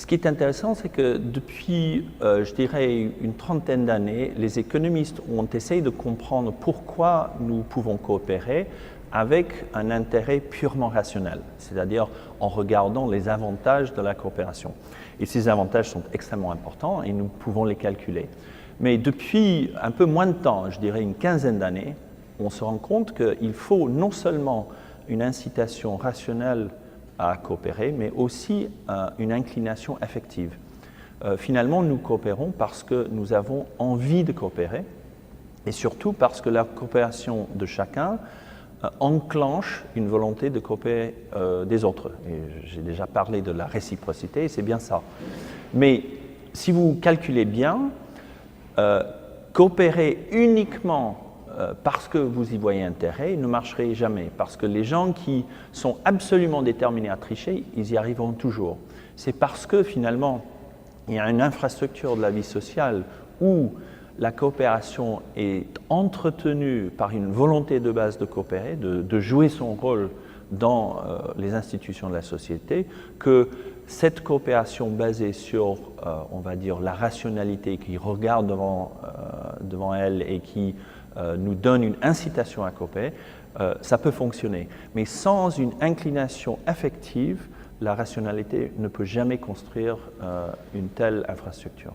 Ce qui est intéressant, c'est que depuis, je dirais, une trentaine d'années, les économistes ont essayé de comprendre pourquoi nous pouvons coopérer avec un intérêt purement rationnel, c'est-à-dire en regardant les avantages de la coopération. Et ces avantages sont extrêmement importants et nous pouvons les calculer. Mais depuis un peu moins de temps, je dirais une quinzaine d'années, on se rend compte qu'il faut non seulement une incitation rationnelle à coopérer, mais aussi une inclination affective. Finalement, nous coopérons parce que nous avons envie de coopérer et surtout parce que la coopération de chacun enclenche une volonté de coopérer des autres. Et j'ai déjà parlé de la réciprocité, et c'est bien ça. Mais si vous calculez bien, coopérer uniquement parce que vous y voyez intérêt ne marcherait jamais, parce que les gens qui sont absolument déterminés à tricher, ils y arriveront toujours. C'est parce que finalement, il y a une infrastructure de la vie sociale où la coopération est entretenue par une volonté de base de coopérer, de jouer son rôle dans les institutions de la société, que cette coopération basée sur, on va dire, la rationalité qui regarde devant elle et qui nous donne une incitation à coopérer, ça peut fonctionner. Mais sans une inclination affective, la rationalité ne peut jamais construire une telle infrastructure.